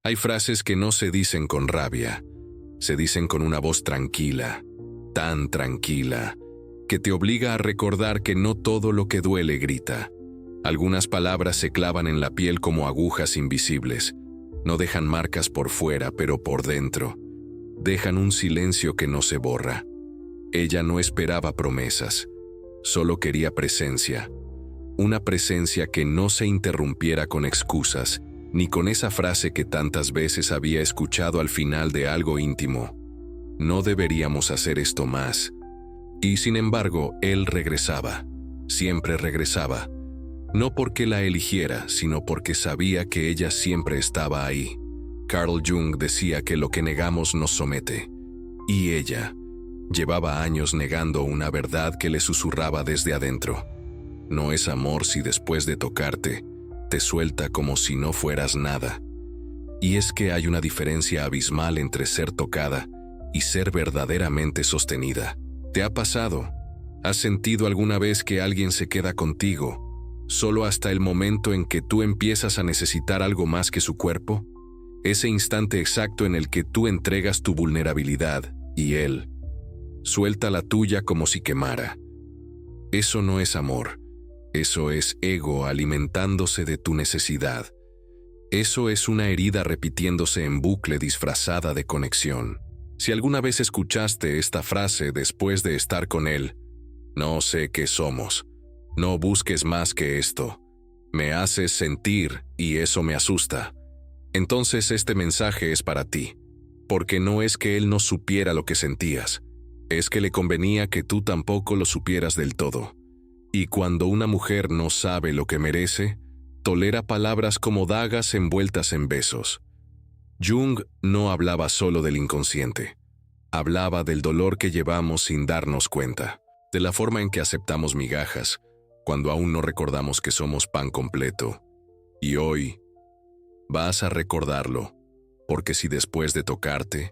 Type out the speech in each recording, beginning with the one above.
Hay frases que no se dicen con rabia, se dicen con una voz tranquila, tan tranquila, que te obliga a recordar que no todo lo que duele grita. Algunas palabras se clavan en la piel como agujas invisibles. No dejan marcas por fuera, pero por dentro. Dejan un silencio que no se borra. Ella no esperaba promesas, solo quería presencia. Una presencia que no se interrumpiera con excusas, ni con esa frase que tantas veces había escuchado al final de algo íntimo. No deberíamos hacer esto más. Y sin embargo, él regresaba. Siempre regresaba. No porque la eligiera, sino porque sabía que ella siempre estaba ahí. Carl Jung decía que lo que negamos nos somete. Y ella llevaba años negando una verdad que le susurraba desde adentro. No es amor si después de tocarte, te suelta como si no fueras nada. Y es que hay una diferencia abismal entre ser tocada y ser verdaderamente sostenida. ¿Te ha pasado? ¿Has sentido alguna vez que alguien se queda contigo, solo hasta el momento en que tú empiezas a necesitar algo más que su cuerpo? Ese instante exacto en el que tú entregas tu vulnerabilidad y él suelta la tuya como si quemara. Eso no es amor. Eso es ego alimentándose de tu necesidad. Eso es una herida repitiéndose en bucle disfrazada de conexión. Si alguna vez escuchaste esta frase después de estar con él, no sé qué somos. No busques más que esto. Me haces sentir y eso me asusta. Entonces este mensaje es para ti. Porque no es que él no supiera lo que sentías. Es que le convenía que tú tampoco lo supieras del todo. Y cuando una mujer no sabe lo que merece, tolera palabras como dagas envueltas en besos. Jung no hablaba solo del inconsciente. Hablaba del dolor que llevamos sin darnos cuenta, de la forma en que aceptamos migajas, cuando aún no recordamos que somos pan completo. Y hoy vas a recordarlo, porque si después de tocarte,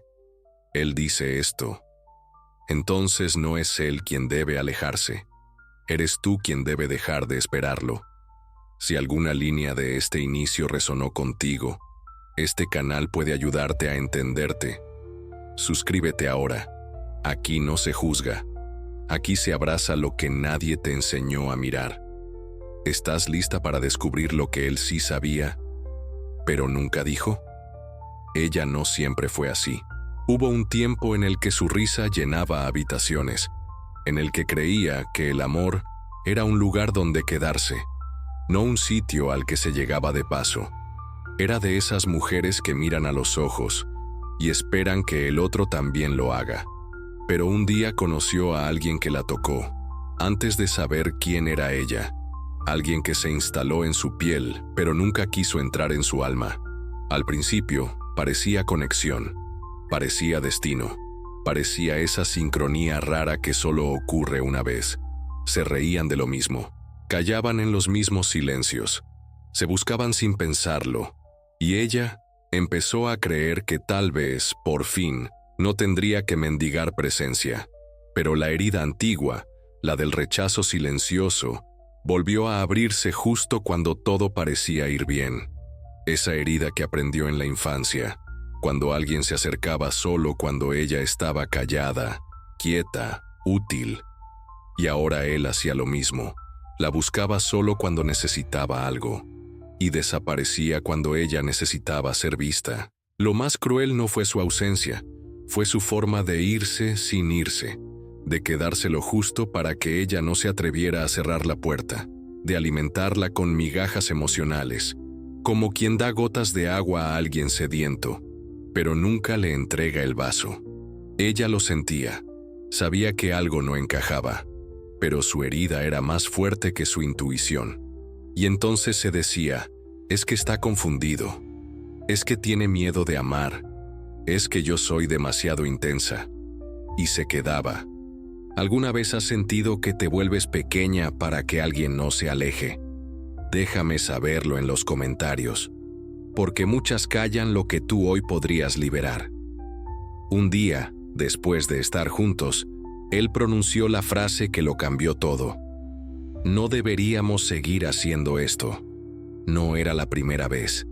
él dice esto, entonces no es él quien debe alejarse. Eres tú quien debe dejar de esperarlo. Si alguna línea de este inicio resonó contigo, este canal puede ayudarte a entenderte. Suscríbete ahora. Aquí no se juzga. Aquí se abraza lo que nadie te enseñó a mirar. ¿Estás lista para descubrir lo que él sí sabía, pero nunca dijo? Ella no siempre fue así. Hubo un tiempo en el que su risa llenaba habitaciones, en el que creía que el amor era un lugar donde quedarse, no un sitio al que se llegaba de paso. Era de esas mujeres que miran a los ojos y esperan que el otro también lo haga. Pero un día conoció a alguien que la tocó, antes de saber quién era ella. Alguien que se instaló en su piel, pero nunca quiso entrar en su alma. Al principio, parecía conexión, parecía destino. Parecía esa sincronía rara que solo ocurre una vez. Se reían de lo mismo, callaban en los mismos silencios, se buscaban sin pensarlo, y ella empezó a creer que tal vez, por fin, no tendría que mendigar presencia. Pero la herida antigua, la del rechazo silencioso, volvió a abrirse justo cuando todo parecía ir bien. Esa herida que aprendió en la infancia, cuando alguien se acercaba solo cuando ella estaba callada, quieta, útil. Y ahora él hacía lo mismo. La buscaba solo cuando necesitaba algo, y desaparecía cuando ella necesitaba ser vista. Lo más cruel no fue su ausencia, fue su forma de irse sin irse, de quedarse lo justo para que ella no se atreviera a cerrar la puerta, de alimentarla con migajas emocionales, como quien da gotas de agua a alguien sediento, pero nunca le entrega el vaso. Ella lo sentía, sabía que algo no encajaba, pero su herida era más fuerte que su intuición. Y entonces se decía, es que está confundido, es que tiene miedo de amar, es que yo soy demasiado intensa. Y se quedaba. ¿Alguna vez has sentido que te vuelves pequeña para que alguien no se aleje? Déjame saberlo en los comentarios, porque muchas callan lo que tú hoy podrías liberar. Un día, después de estar juntos, él pronunció la frase que lo cambió todo. No deberíamos seguir haciendo esto. No era la primera vez.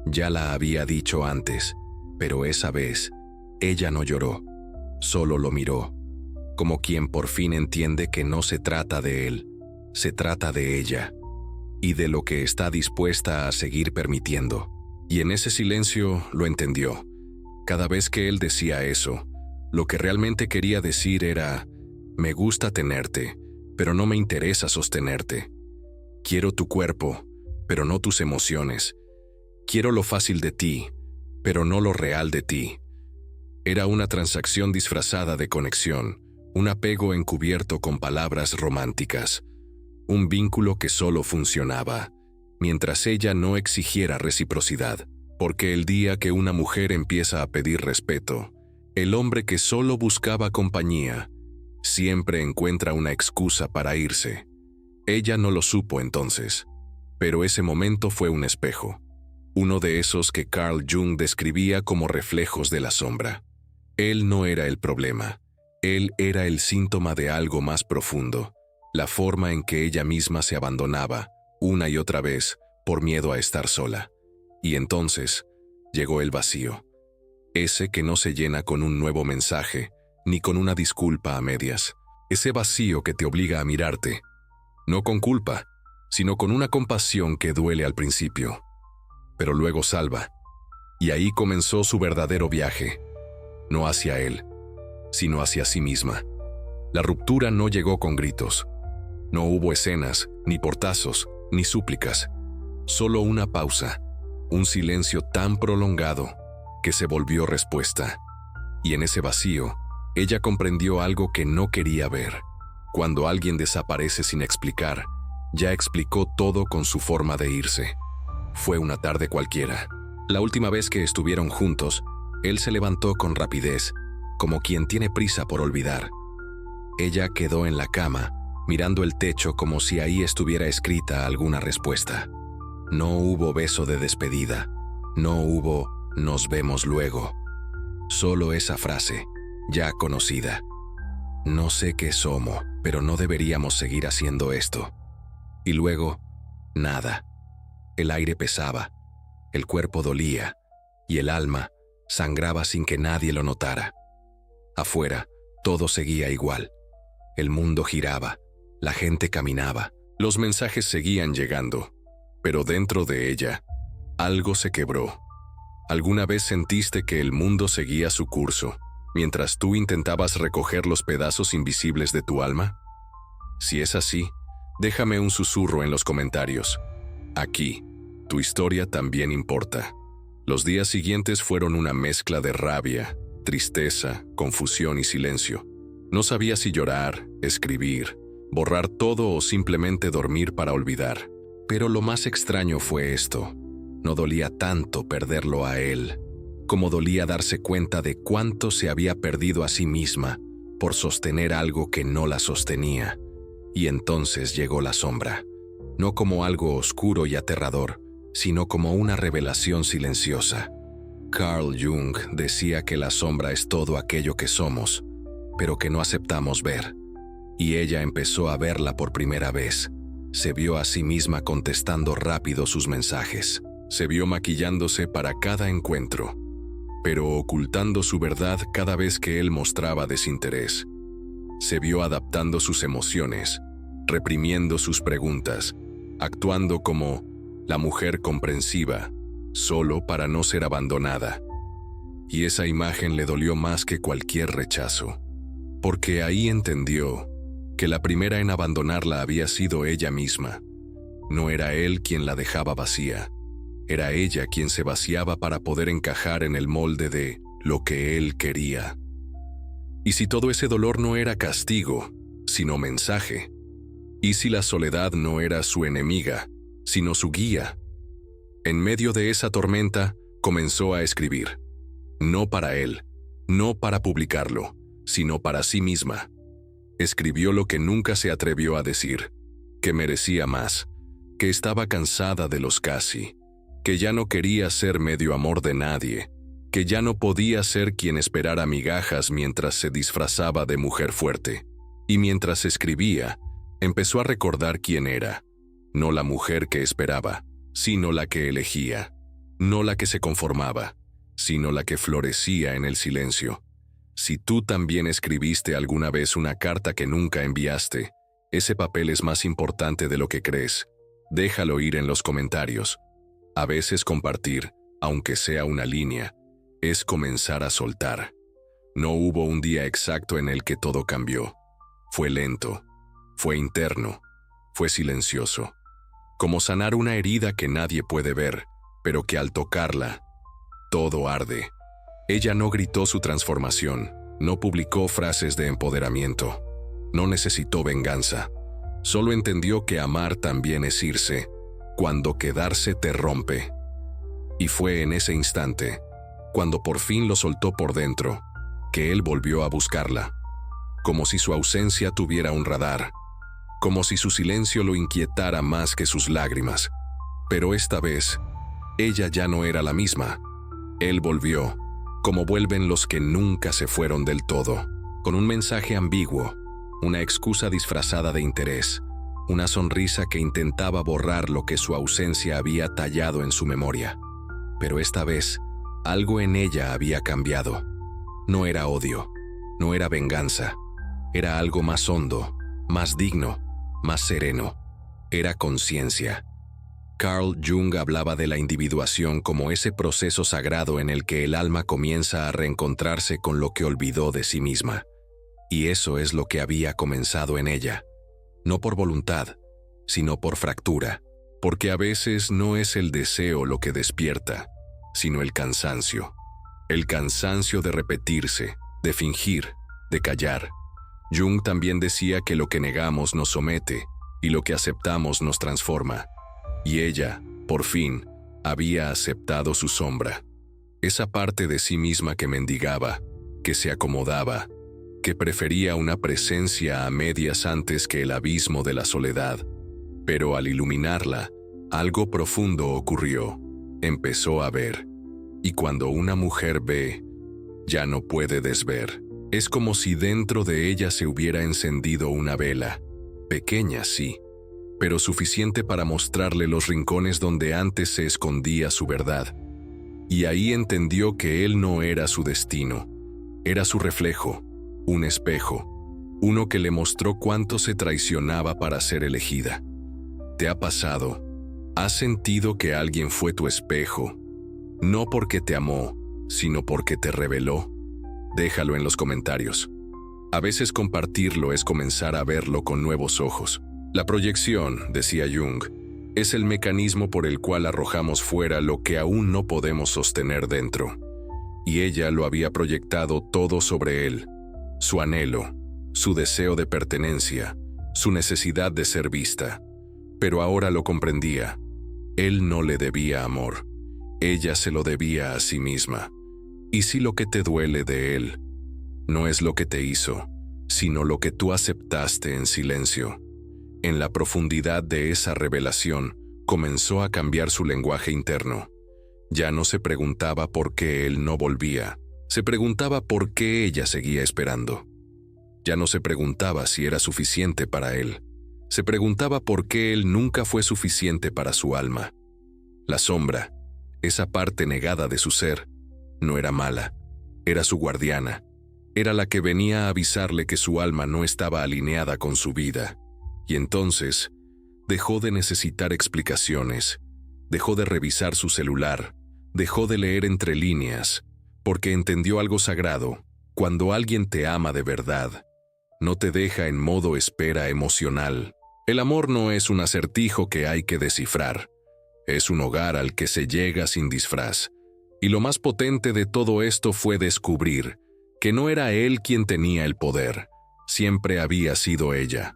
Ya la había dicho antes, pero esa vez, ella no lloró, solo lo miró, como quien por fin entiende que no se trata de él, se trata de ella, y de lo que está dispuesta a seguir permitiendo. Y en ese silencio lo entendió. Cada vez que él decía eso, lo que realmente quería decir era: me gusta tenerte, pero no me interesa sostenerte. Quiero tu cuerpo, pero no tus emociones. Quiero lo fácil de ti, pero no lo real de ti. Era una transacción disfrazada de conexión, un apego encubierto con palabras románticas, un vínculo que solo funcionaba mientras ella no exigiera reciprocidad, porque el día que una mujer empieza a pedir respeto, el hombre que solo buscaba compañía siempre encuentra una excusa para irse. Ella no lo supo entonces, pero ese momento fue un espejo, uno de esos que Carl Jung describía como reflejos de la sombra. Él no era el problema, él era el síntoma de algo más profundo, la forma en que ella misma se abandonaba, una y otra vez, por miedo a estar sola. Y entonces llegó el vacío, ese que no se llena con un nuevo mensaje, ni con una disculpa a medias, ese vacío que te obliga a mirarte, no con culpa, sino con una compasión que duele al principio, pero luego salva. Y ahí comenzó su verdadero viaje, no hacia él, sino hacia sí misma. La ruptura no llegó con gritos, no hubo escenas, ni portazos, ni súplicas, solo una pausa, un silencio tan prolongado que se volvió respuesta. Y en ese vacío, ella comprendió algo que no quería ver. Cuando alguien desaparece sin explicar, ya explicó todo con su forma de irse. Fue una tarde cualquiera. La última vez que estuvieron juntos, él se levantó con rapidez, como quien tiene prisa por olvidar. Ella quedó en la cama, mirando el techo como si ahí estuviera escrita alguna respuesta. No hubo beso de despedida, no hubo "nos vemos luego". Solo esa frase, ya conocida. No sé qué somos, pero no deberíamos seguir haciendo esto. Y luego, nada. El aire pesaba, el cuerpo dolía, y el alma sangraba sin que nadie lo notara. Afuera, todo seguía igual. El mundo giraba, la gente caminaba, los mensajes seguían llegando, pero dentro de ella, algo se quebró. ¿Alguna vez sentiste que el mundo seguía su curso, mientras tú intentabas recoger los pedazos invisibles de tu alma? Si es así, déjame un susurro en los comentarios. Aquí, tu historia también importa. Los días siguientes fueron una mezcla de rabia, tristeza, confusión y silencio. No sabía si llorar, escribir, borrar todo o simplemente dormir para olvidar. Pero lo más extraño fue esto. No dolía tanto perderlo a él, como dolía darse cuenta de cuánto se había perdido a sí misma por sostener algo que no la sostenía. Y entonces llegó la sombra, no como algo oscuro y aterrador, sino como una revelación silenciosa. Carl Jung decía que la sombra es todo aquello que somos, pero que no aceptamos ver. Y ella empezó a verla por primera vez. Se vio a sí misma contestando rápido sus mensajes. Se vio maquillándose para cada encuentro, pero ocultando su verdad cada vez que él mostraba desinterés. Se vio adaptando sus emociones, reprimiendo sus preguntas, actuando como la mujer comprensiva, solo para no ser abandonada. Y esa imagen le dolió más que cualquier rechazo, porque ahí entendió que la primera en abandonarla había sido ella misma. No era él quien la dejaba vacía, era ella quien se vaciaba para poder encajar en el molde de lo que él quería. ¿Y si todo ese dolor no era castigo, sino mensaje? ¿Y si la soledad no era su enemiga, sino su guía? En medio de esa tormenta, comenzó a escribir. No para él, no para publicarlo, sino para sí misma. Escribió lo que nunca se atrevió a decir, que merecía más, que estaba cansada de los casi, que ya no quería ser medio amor de nadie, que ya no podía ser quien esperara migajas mientras se disfrazaba de mujer fuerte. Y mientras escribía, empezó a recordar quién era, no la mujer que esperaba, sino la que elegía. no la que se conformaba, sino la que florecía en el silencio. Si tú también escribiste alguna vez una carta que nunca enviaste, ese papel es más importante de lo que crees. Déjalo ir en los comentarios. A veces compartir, aunque sea una línea, es comenzar a soltar. No hubo un día exacto en el que todo cambió. Fue lento, fue interno, fue silencioso. Como sanar una herida que nadie puede ver, pero que al tocarla, todo arde. Ella no gritó su transformación, no publicó frases de empoderamiento, no necesitó venganza. Solo entendió que amar también es irse, cuando quedarse te rompe. Y fue en ese instante, cuando por fin lo soltó por dentro, que él volvió a buscarla, como si su ausencia tuviera un radar, como si su silencio lo inquietara más que sus lágrimas. Pero esta vez, ella ya no era la misma. Él volvió, como vuelven los que nunca se fueron del todo, con un mensaje ambiguo, una excusa disfrazada de interés, una sonrisa que intentaba borrar lo que su ausencia había tallado en su memoria. Pero esta vez, algo en ella había cambiado. No era odio, no era venganza, era algo más hondo, más digno, más sereno. Era conciencia. Carl Jung hablaba de la individuación como ese proceso sagrado en el que el alma comienza a reencontrarse con lo que olvidó de sí misma. Y eso es lo que había comenzado en ella. No por voluntad, sino por fractura. Porque a veces no es el deseo lo que despierta, sino el cansancio. El cansancio de repetirse, de fingir, de callar. Jung también decía que lo que negamos nos somete y lo que aceptamos nos transforma. Y ella, por fin, había aceptado su sombra. Esa parte de sí misma que mendigaba, que se acomodaba, que prefería una presencia a medias antes que el abismo de la soledad. Pero al iluminarla, algo profundo ocurrió. Empezó a ver. Y cuando una mujer ve, ya no puede desver. Es como si dentro de ella se hubiera encendido una vela. Pequeña, sí, pero suficiente para mostrarle los rincones donde antes se escondía su verdad. Y ahí entendió que él no era su destino. Era su reflejo, un espejo, uno que le mostró cuánto se traicionaba para ser elegida. ¿Te ha pasado? ¿Has sentido que alguien fue tu espejo? No porque te amó, sino porque te reveló. Déjalo en los comentarios. A veces compartirlo es comenzar a verlo con nuevos ojos. La proyección, decía Jung, es el mecanismo por el cual arrojamos fuera lo que aún no podemos sostener dentro. Y ella lo había proyectado todo sobre él. Su anhelo, su deseo de pertenencia, su necesidad de ser vista. Pero ahora lo comprendía. Él no le debía amor. Ella se lo debía a sí misma. Y si lo que te duele de él no es lo que te hizo, sino lo que tú aceptaste en silencio. En la profundidad de esa revelación, comenzó a cambiar su lenguaje interno. Ya no se preguntaba por qué él no volvía, se preguntaba por qué ella seguía esperando. Ya no se preguntaba si era suficiente para él, se preguntaba por qué él nunca fue suficiente para su alma. La sombra, esa parte negada de su ser, no era mala, era su guardiana, era la que venía a avisarle que su alma no estaba alineada con su vida. Y entonces, dejó de necesitar explicaciones, dejó de revisar su celular, dejó de leer entre líneas, porque entendió algo sagrado. Cuando alguien te ama de verdad, no te deja en modo espera emocional. El amor no es un acertijo que hay que descifrar, es un hogar al que se llega sin disfraz. Y lo más potente de todo esto fue descubrir que no era él quien tenía el poder, siempre había sido ella.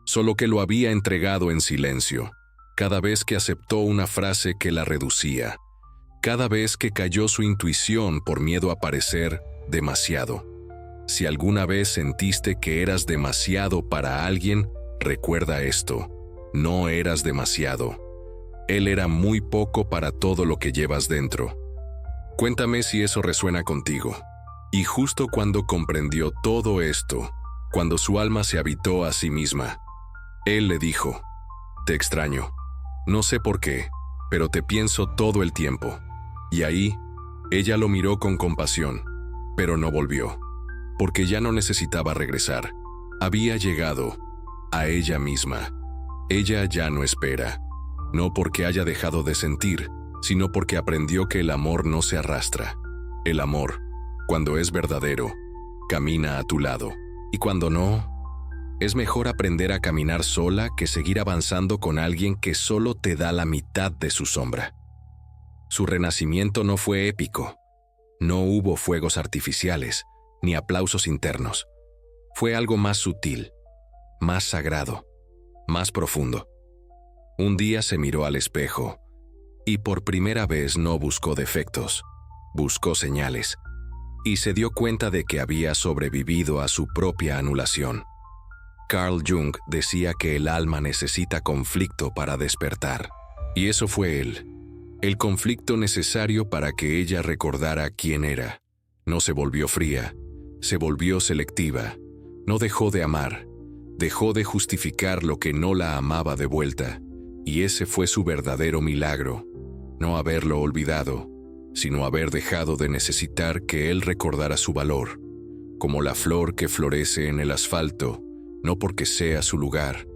Solo que lo había entregado en silencio, cada vez que aceptó una frase que la reducía, cada vez que cayó su intuición por miedo a parecer demasiado. Si alguna vez sentiste que eras demasiado para alguien, recuerda esto, no eras demasiado. Él era muy poco para todo lo que llevas dentro. Cuéntame si eso resuena contigo. Y justo cuando comprendió todo esto, cuando su alma se habitó a sí misma, él le dijo, te extraño. No sé por qué, pero te pienso todo el tiempo. Y ahí, ella lo miró con compasión, pero no volvió, porque ya no necesitaba regresar. Había llegado a ella misma. Ella ya no espera, no porque haya dejado de sentir, sino porque aprendió que el amor no se arrastra. El amor, cuando es verdadero, camina a tu lado, y cuando no, es mejor aprender a caminar sola que seguir avanzando con alguien que solo te da la mitad de su sombra. Su renacimiento no fue épico. No hubo fuegos artificiales, ni aplausos internos. Fue algo más sutil, más sagrado, más profundo. Un día se miró al espejo, y por primera vez no buscó defectos, buscó señales, y se dio cuenta de que había sobrevivido a su propia anulación. Carl Jung decía que el alma necesita conflicto para despertar, y eso fue él. El conflicto necesario para que ella recordara quién era. No se volvió fría, se volvió selectiva. No dejó de amar, dejó de justificar lo que no la amaba de vuelta. Y ese fue su verdadero milagro. No haberlo olvidado, sino haber dejado de necesitar que él recordara su valor. Como la flor que florece en el asfalto, no porque sea su lugar,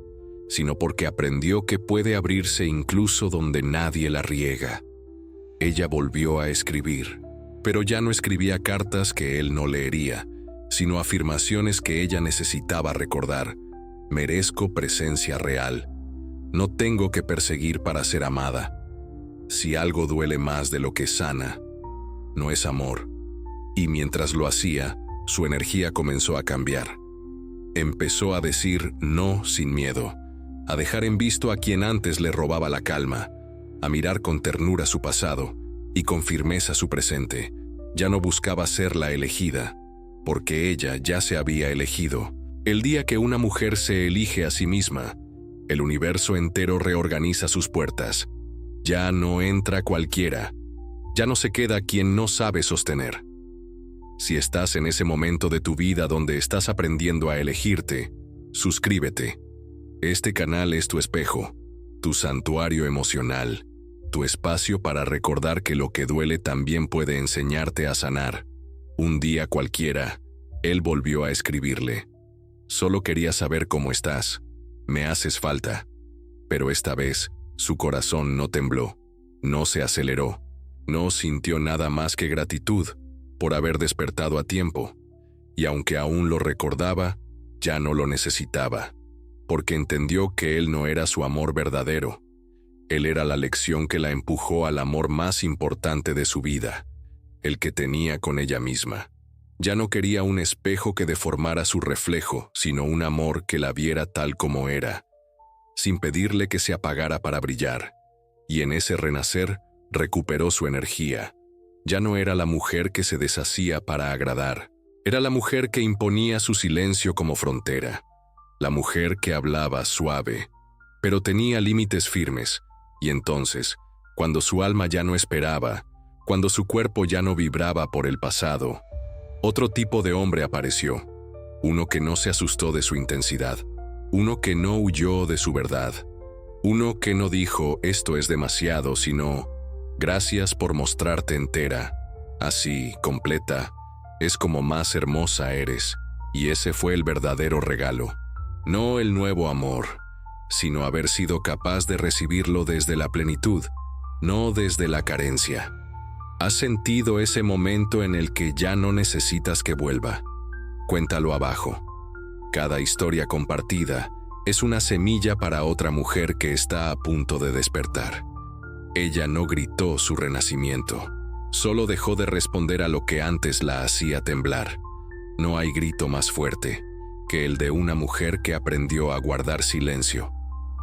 sino porque aprendió que puede abrirse incluso donde nadie la riega. Ella volvió a escribir, pero ya no escribía cartas que él no leería, sino afirmaciones que ella necesitaba recordar. Merezco presencia real. No tengo que perseguir para ser amada. Si algo duele más de lo que sana, no es amor. Y mientras lo hacía, su energía comenzó a cambiar. Empezó a decir no sin miedo, a dejar en visto a quien antes le robaba la calma, a mirar con ternura su pasado y con firmeza su presente. Ya no buscaba ser la elegida, porque ella ya se había elegido. El día que una mujer se elige a sí misma, el universo entero reorganiza sus puertas. Ya no entra cualquiera, ya no se queda quien no sabe sostener. Si estás en ese momento de tu vida donde estás aprendiendo a elegirte, suscríbete. Este canal es tu espejo, tu santuario emocional, tu espacio para recordar que lo que duele también puede enseñarte a sanar. Un día cualquiera, él volvió a escribirle. Solo quería saber cómo estás. Me haces falta. Pero esta vez, su corazón no tembló, no se aceleró, no sintió nada más que gratitud por haber despertado a tiempo, y aunque aún lo recordaba, ya no lo necesitaba, porque entendió que él no era su amor verdadero. Él era la lección que la empujó al amor más importante de su vida, el que tenía con ella misma. Ya no quería un espejo que deformara su reflejo, sino un amor que la viera tal como era, sin pedirle que se apagara para brillar, y en ese renacer recuperó su energía. Ya no era la mujer que se deshacía para agradar, era la mujer que imponía su silencio como frontera, la mujer que hablaba suave, pero tenía límites firmes, y entonces, cuando su alma ya no esperaba, cuando su cuerpo ya no vibraba por el pasado, otro tipo de hombre apareció, uno que no se asustó de su intensidad, uno que no huyó de su verdad, uno que no dijo esto es demasiado, sino gracias por mostrarte entera, así, completa, es como más hermosa eres, y ese fue el verdadero regalo, no el nuevo amor, sino haber sido capaz de recibirlo desde la plenitud, no desde la carencia. ¿Has sentido ese momento en el que ya no necesitas que vuelva? Cuéntalo abajo. Cada historia compartida es una semilla para otra mujer que está a punto de despertar. Ella no gritó su renacimiento, solo dejó de responder a lo que antes la hacía temblar. No hay grito más fuerte que el de una mujer que aprendió a guardar silencio,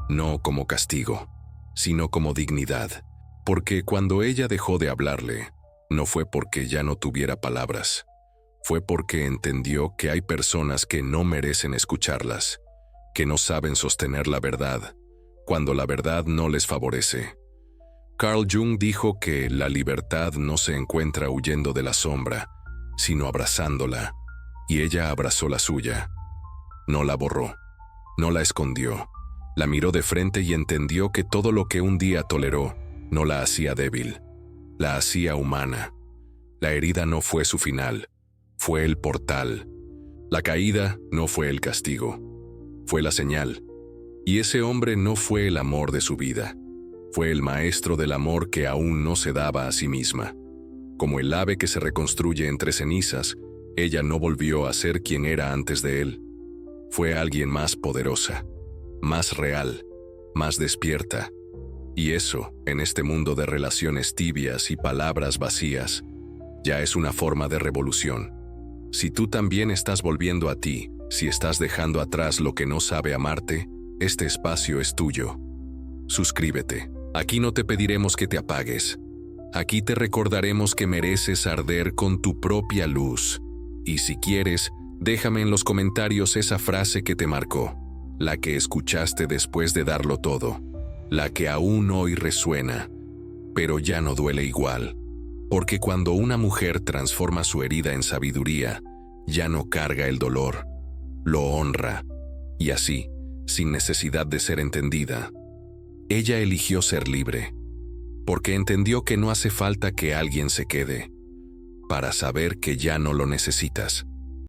no como castigo, sino como dignidad. Porque cuando ella dejó de hablarle, no fue porque ya no tuviera palabras, fue porque entendió que hay personas que no merecen escucharlas, que no saben sostener la verdad, cuando la verdad no les favorece. Carl Jung dijo que la libertad no se encuentra huyendo de la sombra, sino abrazándola, y ella abrazó la suya. No la borró, no la escondió, la miró de frente y entendió que todo lo que un día toleró no la hacía débil, la hacía humana. La herida no fue su final, fue el portal. La caída no fue el castigo, fue la señal. Y ese hombre no fue el amor de su vida, fue el maestro del amor que aún no se daba a sí misma. Como el ave que se reconstruye entre cenizas, ella no volvió a ser quien era antes de él. Fue alguien más poderosa, más real, más despierta. Y eso, en este mundo de relaciones tibias y palabras vacías, ya es una forma de revolución. Si tú también estás volviendo a ti, si estás dejando atrás lo que no sabe amarte, este espacio es tuyo. Suscríbete. Aquí no te pediremos que te apagues. Aquí te recordaremos que mereces arder con tu propia luz. Y si quieres, déjame en los comentarios esa frase que te marcó, la que escuchaste después de darlo todo, la que aún hoy resuena, pero ya no duele igual. Porque cuando una mujer transforma su herida en sabiduría, ya no carga el dolor, lo honra, y así, sin necesidad de ser entendida, ella eligió ser libre, porque entendió que no hace falta que alguien se quede, para saber que ya no lo necesitas.